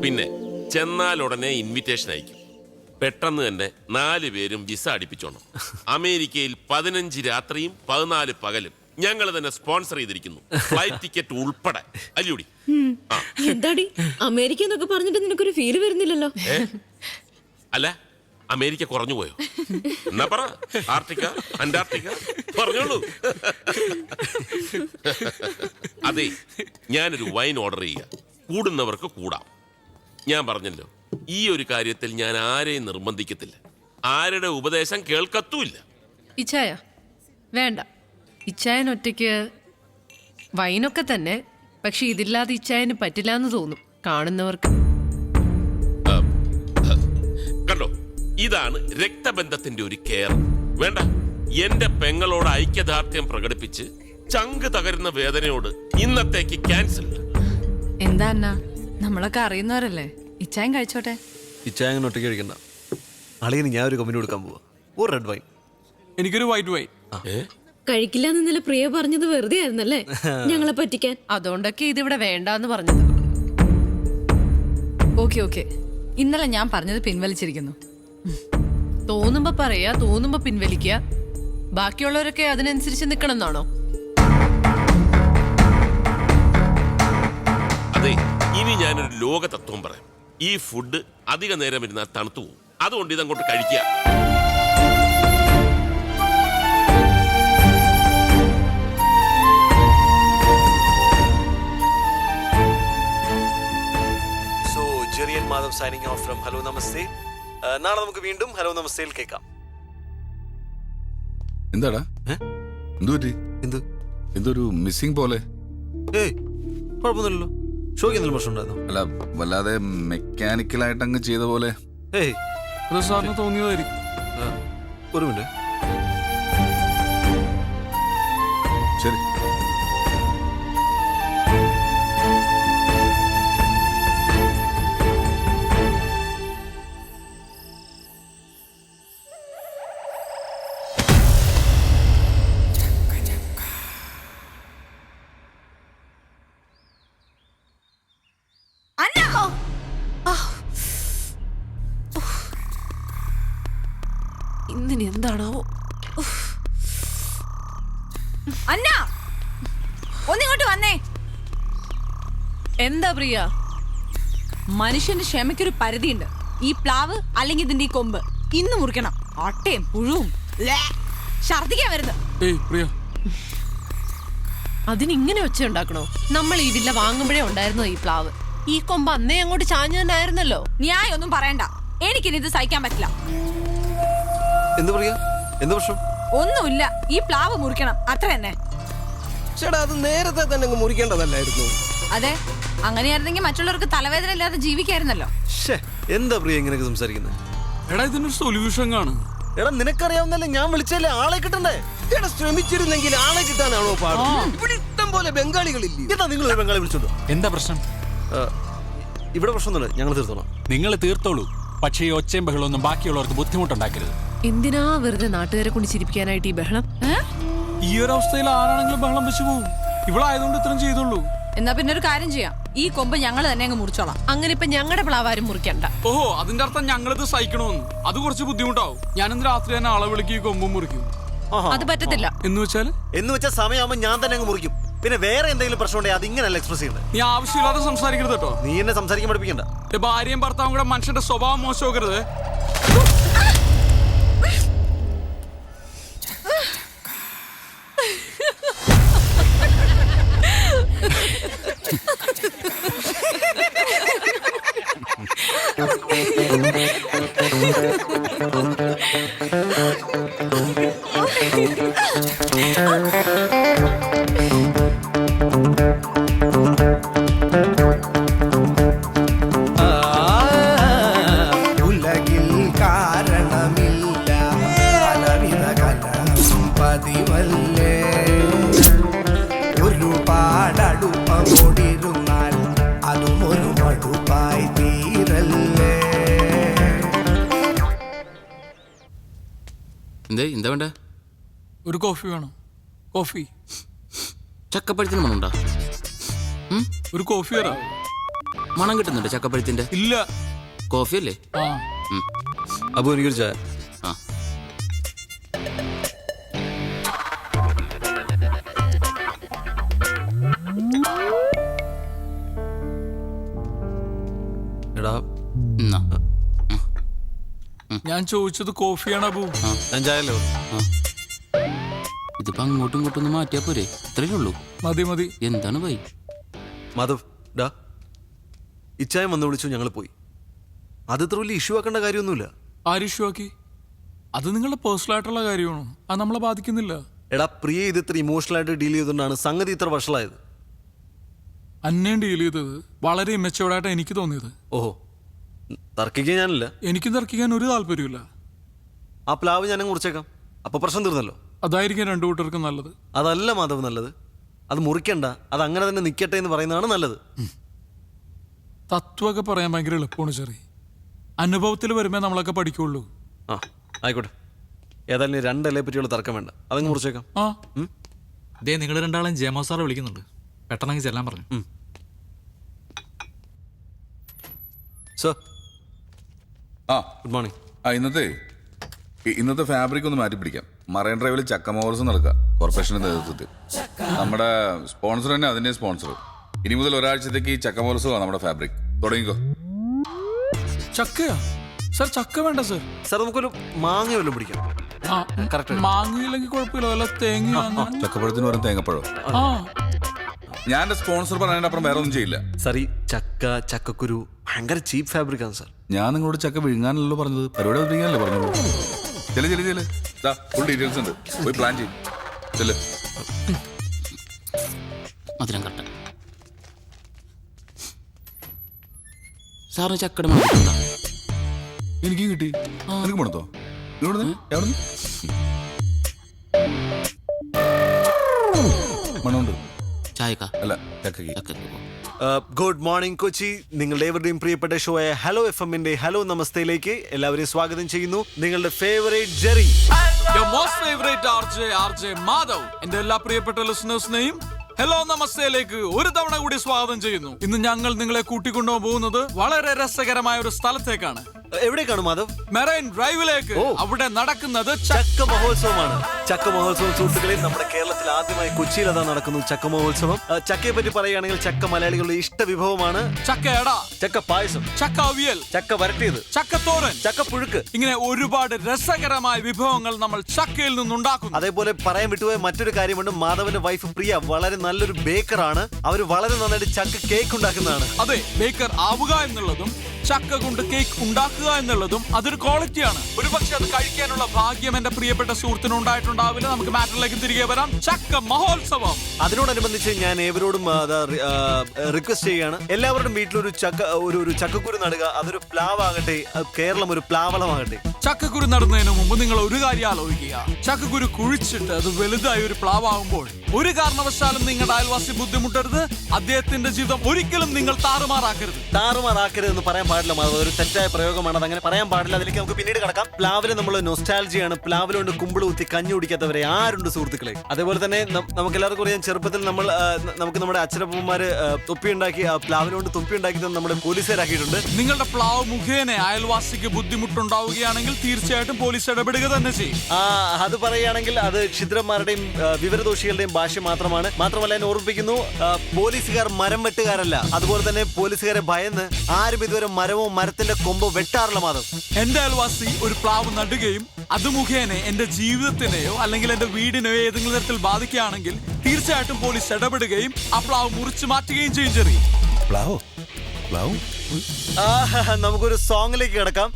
പിന്നെ ചെന്നാൽ ഉടനെ ഇൻവിറ്റേഷൻ അയക്കും. പെട്ടെന്ന് തന്നെ 4 പേരും വിസ അടിപ്പിച്ചോണം. അമേരിക്കയിൽ 15 രാത്രിയും 14 പകലും ഞങ്ങൾ തന്നെ സ്പോൺസർ ചെയ്തിരിക്കുന്നു, ഫ്ലൈറ്റ് ടിക്കറ്റ് ഉൾപ്പെടെ. അല്ലൂടി എന്താടി അമേരിക്ക എന്നൊക്കെ പറഞ്ഞിട്ട് നിനക്കൊരു ഫീല് വരുന്നില്ലല്ലോ? അല്ല, അമേരിക്ക കുറഞ്ഞു പോയോ? എന്നാ പറ, ആർട്ടിക്ക അന്റാർട്ടിക്ക പറഞ്ഞോളൂ. അതെ, ഞാനൊരു വൈൻ ഓർഡർ ചെയ്യുക, കൂടുന്നവർക്ക് കൂടാം. ഞാൻ പറഞ്ഞല്ലോ, ഈ ഒരു കാര്യത്തിൽ ഞാൻ ആരെയും നിർബന്ധിക്കത്തില്ല, ആരുടെ ഉപദേശം കേൾക്കത്തുമില്ല. ഇച്ചായ വേണ്ട, ഇച്ചായൻ ഒറ്റയ്ക്ക് വൈനൊക്കെ തന്നെ, പക്ഷെ ഇതില്ലാതെ ഇച്ചായന് പറ്റില്ല എന്ന് തോന്നും കാണുന്നവർക്ക്. കണ്ടോ, ഇതാണ് രക്തബന്ധത്തിന്റെ ഒരു കെയർ. വേണ്ട, എന്റെ പെങ്ങളോട് ഐക്യദാർഢ്യം പ്രകടിപ്പിച്ച് ചങ്ക് തകരുന്ന വേദനയോട് ഇന്നത്തേക്ക് ക്യാൻസൽ. എന്താ അണ്ണാ, നമ്മളൊക്കെ അറിയുന്നവരല്ലേ, ഇച്ചായൻ കഴിച്ചോട്ടെ. ഇച്ചായൻ ഒറ്റയ്ക്ക് കഴിക്കണ്ട. അളിയന് ഞാൻ ഒരു കമ്പനി കൊടുക്കാൻ പോവാ, ഒരു റെഡ് വൈൻ. എനിക്കൊരു വൈറ്റ് വൈൻ. കഴിക്കില്ല എന്ന് ഇന്നലെ പ്രിയ പറഞ്ഞത് വെറുതെ ആയിരുന്നല്ലേ, ഞങ്ങളെ പറ്റിക്കാൻ. അതുകൊണ്ടൊക്കെ ഇതിവിടെ വേണ്ടാന്ന് പറഞ്ഞത്. ഓക്കെ ഓക്കെ, ഇന്നലെ ഞാൻ പറഞ്ഞത് പിൻവലിച്ചിരിക്കുന്നു. തോന്നുമ്പോ പറയാ, തോന്നുമ്പോ പിൻവലിക്കുക. ബാക്കിയുള്ളവരൊക്കെ അതിനനുസരിച്ച് നിക്കണം എന്നാണോ? അതെ, ഇനി ഞാനൊരു ലോക തത്വം പറയാം. ഈ ഫുഡ് അധിക നേരം ഇരുന്നാൽ തണുത്തു പോകും, അതുകൊണ്ട് ഇതങ്ങോട്ട് കഴിക്കുക. So Jerian Madhav signing off from hello Namaste. നാളെ നമുക്ക് വീണ്ടും ഹലോ നമസ്തേയിൽ കേൾക്കാം. എന്താടാ എന്തു പറ്റി? എന്തൊരു മിസ്സിംഗ് പോലെ? ഏയ് കുഴപ്പമൊന്നുമില്ലല്ലോ, ഷോയ്ക്ക് എന്തെങ്കിലും പ്രശ്നം ഉണ്ടായിരുന്നോ? അല്ല, വല്ലാതെ മെക്കാനിക്കലായിട്ട് അങ്ങ് ചെയ്ത പോലെ. ഏയ് അത് സാറിന് തോന്നിയതായിരിക്കും. ഒരു മിനിറ്റ്. ശരി. ഇന്നിനി എന്താണാവോ? അന്നാ, ഒന്നിങ്ങോട്ട് വന്നേ. എന്താ പ്രിയ? മനുഷ്യന്റെ ക്ഷമയ്ക്കൊരു പരിധിയുണ്ട്. ഈ പ്ലാവ് അല്ലെങ്കിൽ ഇതിന്റെ ഈ കൊമ്പ് ഇന്ന് മുറിക്കണം. അട്ടയും പുഴുവും ഛർദിക്കാൻ വരുന്നത്. ഏയ് പ്രിയ, അതിനിങ്ങനെ ഒച്ച ഉണ്ടാക്കണോ? നമ്മൾ ഈ വില്ല വാങ്ങുമ്പോഴേ ഉണ്ടായിരുന്നോ ഈ പ്ലാവ്? ഈ കൊമ്പ് അന്നേ അങ്ങോട്ട് ചാഞ്ഞു തന്നെ ആയിരുന്നല്ലോ. ന്യായം ഒന്നും പറയണ്ട, എനിക്കിനി ഇത് സഹിക്കാൻ പറ്റില്ല. എന്ത് പറയാ? എന്ത് പ്രശ്നം? ഒന്നുമില്ല, ഈ പ്ലാവ് മുറിക്കണം, അത്ര തന്നെ. ചേട്ടാ, അത് നേരത്തെ തന്നെ മുറിക്കേണ്ടതല്ലായിരുന്നു. അതെ, അങ്ങനെയായിരുന്നെങ്കിൽ മറ്റുള്ളവർക്ക് തലവേദന ഇല്ലാതെ ജീവിക്കായിരുന്നല്ലോ. എന്താ പ്രിയ ഇങ്ങനെയൊക്കെ സംസാരിക്കുന്നത്? എടാ ഇതിനൊരു സൊല്യൂഷൻ കാണും. എടാ നിനക്കറിയാവുന്നല്ലേ, ഞാൻ വിളിച്ചല്ലേ, ആളെ കിട്ടണ്ടേ? ചേട്ടാ, ശ്രമിച്ചിരുന്നെങ്കിൽ ആളെ കിട്ടാനാണോ പാട്? ഇവിടെ ഇഷ്ടം പോലെ ബംഗാളികളില്ലേ? എന്താ നിങ്ങൾ ഒരു ബംഗാളി വിളിച്ചോണ്ടോ? എന്താ പ്രശ്നം? ഇവിടെ പ്രശ്നമൊന്നുമില്ല, ഞങ്ങൾ തീർത്തോളാം. നിങ്ങൾ തീർത്തോളൂ, പക്ഷേ ഈ ഒച്ചയും ബഹളമൊന്നും ബാക്കിയുള്ളവർക്ക് ബുദ്ധിമുട്ടുണ്ടാക്കരുത്. എന്തിനാ വെറുതെ നാട്ടുകാരെ കൊണ്ട് ചിരിപ്പിക്കാനായിട്ട് ഈ ബഹളം? ഈ ഒരു അവസ്ഥയിൽ ആരാണെങ്കിലും ബഹളം വെച്ച് പോവും. ഇവിടെ ആയതുകൊണ്ട് ഇത്രയും ചെയ്തുള്ളൂ. എന്നാ പിന്നെ ഒരു കാര്യം ചെയ്യാം, ഈ കൊമ്പ് ഞങ്ങൾ തന്നെ അങ്ങ് മുറിച്ചോളാം. അങ്ങനെ ഇപ്പൊ ഞങ്ങളുടെ പ്ലാവാരും മുറിക്കണ്ട. ഓഹോ, അതിന്റെ അർത്ഥം ഞങ്ങളിത് സഹിക്കണമെന്ന്. അത് കുറച്ച് ബുദ്ധിമുട്ടാവും. ഞാനിന്ന് രാത്രി തന്നെ ആളെ വിളിക്കും, ഈ കൊമ്പും മുറിക്കും. അത് പറ്റത്തില്ല. എന്ന് വെച്ചാൽ സമയമാകുമ്പോൾ ഞാൻ തന്നെ അങ്ങ് മുറിക്കും. പിന്നെ വേറെ എന്തെങ്കിലും പ്രശ്നം ഉണ്ടെങ്കിൽ അത് ഇങ്ങനെയല്ല എക്സ്പ്രസ് ചെയ്യുന്നത്. നീ ആവശ്യമില്ലാതെ സംസാരിക്കരുത് കേട്ടോ. നീ എന്നെ സംസാരിക്കാൻ പഠിപ്പിക്കണ്ട. ഭാര്യയും ഭർത്താവും കൂടെ മനുഷ്യന്റെ സ്വഭാവം മോശമാക്കരുത്. ഉലകിൽ കാരണമില്ല പലവിധ കലം പതിവല്ലേ, ഒരുപാടടുപ്പമോടിരുന്നാൽ അതും ഒരു മടുപ്പായി തീരല്ലേ. എന്താ വേണ്ട? ഒരു കോഫി വേണം. കോഫി. ചക്കപ്പഴത്തിന് മണമുണ്ടോ? ഒരു കോഫി തരാം. മണം കിട്ടുന്നുണ്ട് ചക്കപ്പഴത്തിന്റെ? ഇല്ല. കോഫി അല്ലേ? ആ. അപ്പൊ എനിക്കൊരു ചായ. ആ. എടാ എന്നാ. ഞാൻ ചോദിച്ചത് കോഫിയാണ് അബു. ഞാൻ ചായല്ലോ. ഇതിപ്പോ അങ്ങോട്ടും ഇങ്ങോട്ടും ഒന്ന് മാറ്റിയാ പോരെ? ഇത്രയേ ഉള്ളൂ. മതി മതി. എന്താണ് ഭൈ? മാധവ് ഡാ, ഇച്ചായം വന്ന് വിളിച്ചു, ഞങ്ങൾ പോയി. അത് ഇത്ര വലിയ ഇഷ്യൂ ആക്കേണ്ട കാര്യമൊന്നുമില്ല. ആര് ഇഷ്യൂ ആക്കി? അത് നിങ്ങളുടെ പേഴ്സണൽ ആയിട്ടുള്ള കാര്യമാണ്, അത് നമ്മളെ ബാധിക്കുന്നില്ല. എടാ പ്രിയ ഇത് ഇത്ര ഇമോഷണൽ ആയിട്ട് ഡീൽ ചെയ്തുകൊണ്ടാണ് സംഗതി ഇത്ര വഷളായത്. അന്നേം ഡീൽ ചെയ്തത് വളരെ ഇമ്മച്ചുവോർഡായിട്ട് എനിക്ക് തോന്നിയത്. ഓഹോ, തർക്കിക്കാൻ ഞാനില്ല. എനിക്കും തർക്കിക്കാൻ ഒരു താല്പര്യമില്ല. ആ പ്ലാവ് ഞാനും കുറിച്ചേക്കാം, അപ്പൊ പ്രശ്നം തീർന്നല്ലോ. അതായിരിക്കും രണ്ടു കൂട്ടർക്കും നല്ലത്. അതല്ല മാധവ് നല്ലത്, അത് മുറിക്കണ്ട, അത് അങ്ങനെ തന്നെ നിൽക്കട്ടെ എന്ന് പറയുന്നതാണ് നല്ലത്. തത്വമൊക്കെ പറയാൻ ഭയങ്കര എളുപ്പമാണ് ചെറിയ. അനുഭവത്തിൽ വരുമ്പോ നമ്മളൊക്കെ പഠിക്കുള്ളൂ. ആ ആയിക്കോട്ടെ, ഏതായാലും രണ്ടല്ലേ പറ്റിയുള്ള തർക്കം വേണ്ട, അതങ്ങ് മുറിച്ചേക്കാം. ആ ദേ നിങ്ങൾ രണ്ടാളും ജയമോ സാറെ വിളിക്കുന്നുണ്ട്, പെട്ടെന്ന് ചെല്ലാൻ പറഞ്ഞു. സർ ആ ഗുഡ് മോർണിംഗ്. ഇന്നത്തെ ഫാബ്രിക് ഒന്ന് മാറ്റി പിടിക്കാം. മറൈൻ ഡ്രൈവിൽ ചക്ക മഹോത്സവം നടക്കുക കോർപ്പറേഷന്റെ നേതൃത്വത്തിൽ. നമ്മുടെ സ്പോൺസർ തന്നെ അതിന്റെ സ്പോൺസർ. ഇനി മുതൽ ഒരാഴ്ചത്തേക്ക് ഈ ചക്ക മഹോത്സവമാണ് നമ്മുടെ ഫാബ്രിക്. തുടങ്ങിക്കോ. ചക്കയാ സർ? ചക്ക വേണ്ട സർ. സാർ നമുക്കൊരു മാങ്ങ വല്ലതും പിടിക്കാം. മാങ്ങയില്ലെങ്കിൽ കുഴപ്പമില്ല, വല്ല തേങ്ങ. ചക്കപ്പഴത്തിന് വരും തേങ്ങപ്പഴം. ആ ഞാൻ എന്റെ സ്പോൺസർ പറഞ്ഞതിന്റെ അപ്പുറം വേറെ ഒന്നും ചെയ്യില്ല. സാർ ഈ ചക്കക്കുരു ഭയങ്കര ചീപ്പ് ഫാബ്രിക് ആണ് സാർ. ഞാൻ നിങ്ങളോട് ചക്ക വിഴുങ്ങാനല്ലോ പറഞ്ഞത്, പരിപാടി വിഴുങ്ങാനല്ലേ പറഞ്ഞോളൂ. ചെല്ലേ ഫുൾ ഡീറ്റെയിൽസ് ഉണ്ട്, പോയി പ്ലാൻ ചെയ്യും. ചെല്ലേ. മധുരം കട്ട സാറിന് ചക്കയുടെ മണം കിട്ടുന്നുണ്ടോ? എനിക്ക് കിട്ടി. എനിക്ക് മണത്തോ? മണമുണ്ട്. ചായക്ക അല്ല ചക്കക്ക്. ചക്കക്ക് ഗുഡ് മോർണിംഗ് കൊച്ചി. നിങ്ങളുടെ ഏവരുടെയും പ്രിയപ്പെട്ട ഷോ ആയ ഹലോ FM-ന്റെ ഹലോ നമസ്തയിലേക്ക് എല്ലാവരെയും സ്വാഗതം ചെയ്യുന്നു. നിങ്ങളുടെ favourite Jerry, most favourite RJ Madhav, എന്റെ എല്ലാ പ്രിയപ്പെട്ട ലിസണേഴ്സിനെയും ഹലോ നമസ്തയിലേക്ക് ഒരു തവണ കൂടി സ്വാഗതം ചെയ്യുന്നു. ഇന്ന് ഞങ്ങൾ നിങ്ങളെ കൂട്ടിക്കൊണ്ടുപോകാൻ പോകുന്നത് വളരെ രസകരമായ ഒരു സ്ഥലത്തേക്കാണ്. എവിടേക്കാണ് മാധവ്? മെറൈൻ ഡ്രൈവിലേക്ക്. അവിടെ നടക്കുന്നത് ചക്ക മഹോത്സവമാണ്. ചക്ക മഹോത്സവം സുഹൃത്തുക്കളെ, നമ്മുടെ കേരളത്തിൽ ആദ്യമായി കൊച്ചിയിൽ അതാ നടക്കുന്നു ചക്ക മഹോത്സവം. ചക്കയെ പറ്റി പറയുകയാണെങ്കിൽ ചക്ക മലയാളികളുടെ ഇഷ്ട വിഭവമാണ്. ചക്കയട, ചക്ക പായസം, ചക്ക അവിയൽ, ചക്ക വരട്ടിയത്, ചക്കത്തോരൻ, ചക്ക പുഴുക്ക്, ഇങ്ങനെ ഒരുപാട് രസകരമായ വിഭവങ്ങൾ നമ്മൾ ചക്കയിൽ നിന്നുണ്ടാക്കുന്നു. അതേപോലെ പറയാൻ വിട്ടുപോയ മറ്റൊരു കാര്യമുണ്ട്. മാധവന്റെ വൈഫ് പ്രിയ വളരെ നല്ലൊരു ബേക്കറാണ്. അവർ വളരെ നന്നായിട്ട് ചക്ക കേക്ക് ഉണ്ടാക്കുന്നതാണ്. അതെ, ബേക്കർ ആവുക എന്നുള്ളതും ചക്ക കൊണ്ട് കേക്ക് ഉണ്ടാക്കുക എന്നുള്ളതും അതൊരു ക്വാളിറ്റിയാണ്. ഒരുപക്ഷെ അത് കഴിക്കാനുള്ള ഭാഗ്യം എന്റെ പ്രിയപ്പെട്ട സുഹൃത്തിന് ഉണ്ടായിട്ടുണ്ടാവില്ല. നമുക്ക് മാറ്ററിലേക്ക് തിരികെ വരാം. ചക്ക മഹോത്സവം. അതിനോടനുബന്ധിച്ച് ഞാൻ ഏവരോടും റിക്വസ്റ്റ് ചെയ്യാണ്, എല്ലാവരുടെയും വീട്ടിലൊരു ഒരു ചക്കക്കുരു നടുക. അതൊരു പ്ലാവാകട്ടെ, കേരളം ഒരു പ്ലാവളമാകട്ടെ. ചക്കക്കുരു നടുന്നതിന് മുമ്പ് നിങ്ങൾ ഒരു കാര്യം ആലോചിക്കുക. ചക്കക്കുരു കുഴിച്ചിട്ട് അത് വലുതായി ഒരു പ്ലാവാകുമ്പോൾ ഒരു കാരണവശാലും നിങ്ങളുടെ അയൽവാസി ബുദ്ധിമുട്ടരുത്. അദ്ദേഹത്തിന്റെ ജീവിതം ഒരിക്കലും നിങ്ങൾ താറുമാറാക്കരുത് എന്ന് പറയാൻ പാടില്ല. ഒരു തെറ്റായ പ്രയോഗമാണ്, അതങ്ങനെ പറയാൻ പാടില്ല. അതിലേക്ക് നമുക്ക് പിന്നീട് കടക്കാം. പ്ലാവില് നമ്മൾ നൊസ്റ്റാൾജിയാണ്. പ്ലാവിലുണ്ട് കുമ്പിള് കുത്തി കഞ്ഞി കുടിക്കാത്തവരെ ആരുണ്ട് സുഹൃത്തുക്കളെ? അതേപോലെ തന്നെ നമുക്ക് എല്ലാവർക്കും അറിയാം, ചെറുപ്പത്തിൽ നമുക്ക് നമ്മുടെ അച്ഛനപ്പന്മാര് തൊപ്പി ഉണ്ടാക്കി, പ്ലാവിലുകൊണ്ട് തൊപ്പി ഉണ്ടാക്കി നമ്മുടെ പോലീസുകാരാക്കിയിട്ടുണ്ട്. നിങ്ങളുടെ പ്ലാവ് മുഖേന അയൽവാസിക്ക് ബുദ്ധിമുട്ടുണ്ടാവുകയാണെങ്കിൽ തീർച്ചയായിട്ടും പോലീസ് ഇടപെടുക തന്നെ ചെയ്യും. അത് പറയുകയാണെങ്കിൽ അത് ക്ഷുദ്രന്മാരുടെയും വിവരദോഷികളുടെയും ഭാഷ മാത്രമാണ്. മാത്രമല്ല ഞാൻ ഓർമ്മിപ്പിക്കുന്നു, പോലീസുകാർ മരം വെട്ടുകാരല്ല. അതുപോലെ തന്നെ പോലീസുകാരെ ഭയന്ന് ആരും ഇതുവരെ മരമോ മരത്തിന്റെ കൊമ്പോ വെട്ടാറില്ല മാധവ്. എന്റെ അയൽവാസി ഒരു പ്ലാവ് നടുകയും അത് മുഖേന എന്റെ ജീവിതത്തിനെയോ അല്ലെങ്കിൽ എന്റെ വീടിനെയോ ഏതെങ്കിലും തരത്തിൽ ബാധിക്കുകയാണെങ്കിൽ തീർച്ചയായിട്ടും പോലീസ് ഇടപെടുകയും ആ പ്ലാവ് മുറിച്ചു മാറ്റുകയും ചെയ്യും. ചെറിയ നമുക്കൊരു സോങ്ങിലേക്ക് കിടക്കാം.